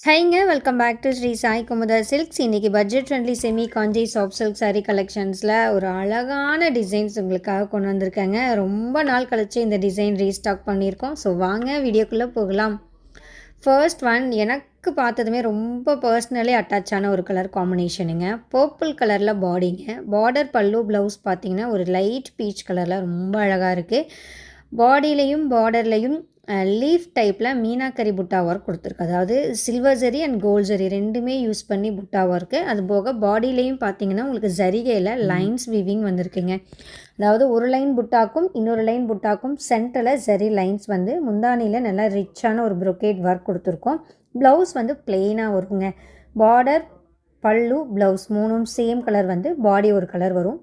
ஹைங்க welcome back to Sri Sai Kumudha silks. இன்றைக்கி budget friendly semi Kanchi soft silk sari கலெக்ஷன்ஸில் ஒரு அழகான டிசைன்ஸ் உங்களுக்காக கொண்டு வந்திருக்காங்க. ரொம்ப நாள் கழிச்சு இந்த டிசைன் ரீஸ்டாக் பண்ணியிருக்கோம். ஸோ வாங்க வீடியோக்குள்ளே போகலாம். ஃபர்ஸ்ட் ஒன் எனக்கு பார்த்ததுமே ரொம்ப பர்சனலி அட்டாச்சான ஒரு கலர் காம்பினேஷனுங்க. பர்பிள் கலரில் பாடிங்க. பார்டர் பல்லு ப்ளவுஸ் பார்த்திங்கன்னா ஒரு லைட் பீச் கலரில் ரொம்ப அழகாக இருக்குது. பாடியிலையும் பார்டர்லையும் லீஃப் டைப்பில் மீனாக்கரி புட்டா ஒர்க் கொடுத்துருக்கு. அதாவது silver zari and gold zari ரெண்டுமே யூஸ் பண்ணி புட்டா ஒர்க்கு. அது போக பாடியிலையும் பார்த்தீங்கன்னா உங்களுக்கு ஜரிகையில் லைன்ஸ் வீவிங் வந்திருக்குங்க. அதாவது ஒரு லைன் புட்டாக்கும் இன்னொரு லைன் புட்டாக்கும் சென்டரில் ஜரி லைன்ஸ் வந்து முந்தானியில் நல்லா ரிச்சான ஒரு ப்ரொக்கேட் ஒர்க் கொடுத்துருக்கோம். ப்ளவுஸ் வந்து பிளெயினாக வருங்க. பார்டர் பல்லு ப்ளவுஸ் மூணும் சேம் கலர் வந்து பாடி ஒரு கலர் வரும்.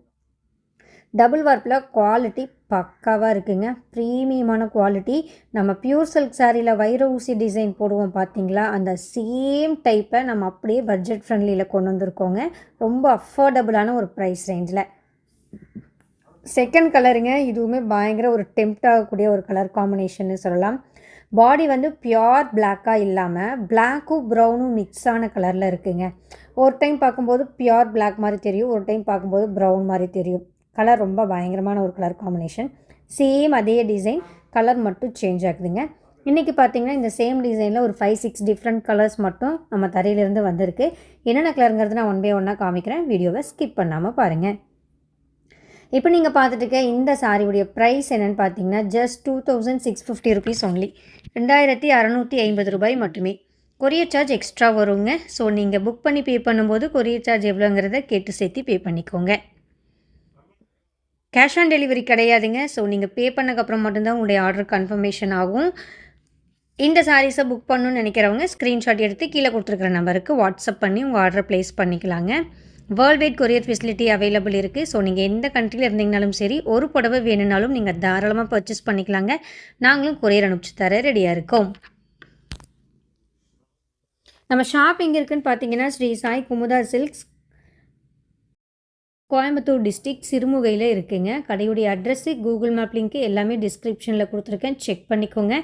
டபுள் வார்ப்பில் குவாலிட்டி பக்காவாக இருக்குங்க. ப்ரீமியமான குவாலிட்டி. நம்ம பியூர் சில்க் சாரியில் வைர ஊசி டிசைன் போடுவோம் பார்த்தீங்களா, அந்த சேம் டைப்பை நம்ம அப்படியே பட்ஜெட் ஃப்ரெண்ட்லியில் கொண்டு வந்திருக்கோங்க. ரொம்ப அஃபோர்டபுளான ஒரு ப்ரைஸ் ரேஞ்சில். செகண்ட் கலருங்க, இதுவுமே பயங்கர ஒரு டெம்ப்ட் ஆகக்கூடிய ஒரு கலர் காம்பினேஷன்னு சொல்லலாம். பாடி வந்து பியோர் பிளாக்காக இல்லாமல் பிளாக்கும் ப்ரௌனும் மிக்ஸான கலரில் இருக்குங்க. ஒரு டைம் பார்க்கும்போது பியோர் பிளாக் மாதிரி தெரியும், ஒரு டைம் பார்க்கும்போது ப்ரௌன் மாதிரி தெரியும். கலர் ரொம்ப பயங்கரமான ஒரு கலர் காம்பினேஷன். சேம் அதே டிசைன், கலர் மட்டும் சேஞ்ச் ஆகுதுங்க. இன்றைக்கி பார்த்திங்கன்னா இந்த சேம் டிசைனில் ஒரு 5-6 டிஃப்ரெண்ட் கலர்ஸ் மட்டும் நம்ம தரையிலேருந்து வந்திருக்கு. என்னென்ன கலருங்கிறது நான் 1 by 1 காமிக்கிறேன். வீடியோவை ஸ்கிப் பண்ணாமல் பாருங்கள். இப்போ நீங்கள் பார்த்துட்டு இருக்க இந்த சாரியுடைய ப்ரைஸ் என்னென்னு பார்த்தீங்கன்னா ஜஸ்ட் 2650 ருபீஸ் ஒன்லி. 2650 ரூபாய் மட்டுமே. கொரியர் சார்ஜ் எக்ஸ்ட்ரா வருங்க. ஸோ நீங்கள் புக் பண்ணி பே பண்ணும்போது கொரியர் சார்ஜ் எவ்வளோங்கிறத கேட்டு சேர்த்து பே பண்ணிக்கோங்க. கேஷ் ஆன் டெலிவரி கிடையாதுங்க. ஸோ நீங்கள் பே பண்ணக்கப்புறம் மட்டும்தான் உங்களுடைய ஆர்டர் கன்ஃபர்மேஷன் ஆகும். இந்த சாரீஸை புக் பண்ணணும்னு நினைக்கிறவங்க ஸ்க்ரீன்ஷாட் எடுத்து கீழே கொடுத்துருக்குற நம்பருக்கு வாட்ஸ்அப் பண்ணி உங்கள் ஆர்டரை ப்ளேஸ் பண்ணிக்கலாங்க. World wide courier facility available இருக்குது. ஸோ நீங்கள் எந்த கண்ட்ரியில் இருந்தீங்கனாலும் சரி, ஒரு புடவை வேணும்னாலும் நீங்கள் தாராளமாக பர்ச்சேஸ் பண்ணிக்கலாங்க. நாங்களும் கொரியர் அனுப்பிச்சு தர ரெடியாக இருக்கோம். நம்ம ஷாப் எங்கே இருக்குதுன்னு பார்த்தீங்கன்னா ஸ்ரீ சாய் குமுதா சில்க்ஸ், கோயம்புத்தூர் டிஸ்ட்ரிக்ட், சிறுமுகையில் இருக்குங்க. கடையுடைய அட்ரஸ்ஸு, கூகுள் மேப் லிங்க்கு எல்லாமே டிஸ்கிரிப்ஷனில் கொடுத்துருக்கேன், செக் பண்ணிக்கோங்க.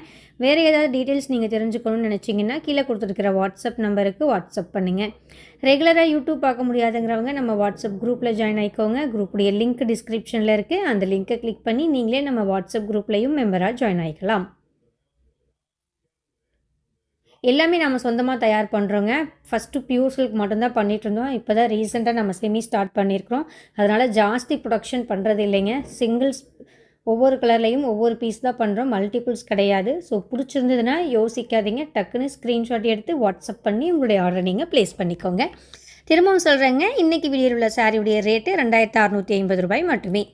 வேறு ஏதாவது டீட்டெயில்ஸ் நீங்கள் தெரிஞ்சுக்கணும்னு நினச்சிங்கன்னா கீழே கொடுத்துருக்கிற வாட்ஸ்அப் நம்பருக்கு வாட்ஸ்அப் பண்ணுங்கள். ரெகுலராக யூடியூப் பார்க்க முடியாதுங்கிறவங்க நம்ம வாட்ஸ்அப் குரூப்பில் ஜாயின் ஆகிக்கோங்க. குரூப்புடைய லிங்க் டிஸ்கிரிப்ஷனில் இருக்குது. அந்த லிங்க்கை கிளிக் பண்ணி நீங்களே நம்ம வாட்ஸ்அப் குரூப்லேயும் மெம்பராக ஜாயின் ஆகிக்கலாம். எல்லாமே நம்ம சொந்தமாக தயார் பண்ணுறோங்க. ஃபஸ்ட்டு பியூர் சில்க் மட்டும்தான் பண்ணிகிட்ருந்தோம். இப்போ தான் ரீசெண்டாக நம்ம செமி ஸ்டார்ட் பண்ணியிருக்கிறோம். அதனால் ஜாஸ்தி ப்ரொடக்ஷன் பண்ணுறது இல்லைங்க. சிங்கிள்ஸ் ஒவ்வொரு கலர்லேயும் ஒவ்வொரு பீஸ் தான் பண்ணுறோம், மல்டிபிள்ஸ் கிடையாது. ஸோ பிடிச்சிருந்ததுன்னா யோசிக்காதீங்க, டக்குன்னு ஸ்க்ரீன்ஷாட் எடுத்து வாட்ஸ்அப் பண்ணி உங்களுடைய ஆர்டரை நீங்கள் ப்ளேஸ் பண்ணிக்கோங்க. திரும்பவும் சொல்கிறேங்க, இன்றைக்கி வீடியோவில் உள்ள சாரியுடைய ரேட்டு 2650 ரூபாய் மட்டுமே.